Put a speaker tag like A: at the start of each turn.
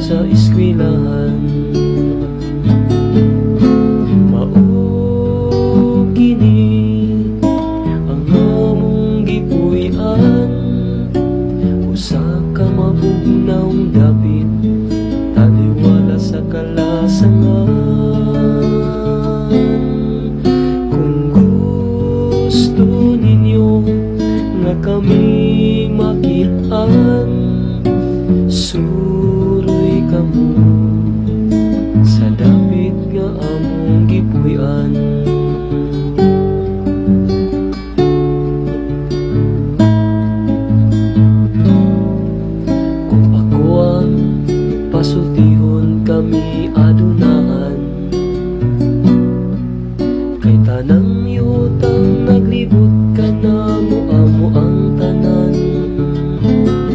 A: sa eskwelahan. Mao kini ang among gipuy-an, usa ka mabugnaong dapit taliwala sa kalasangan. Kung gusto ninyo nga kami makitaan, suroy kamo sa dapit nga among gipuy-an. Kung ako ang pasultihon kami adunaan, kay tanang yutang naglibot ka na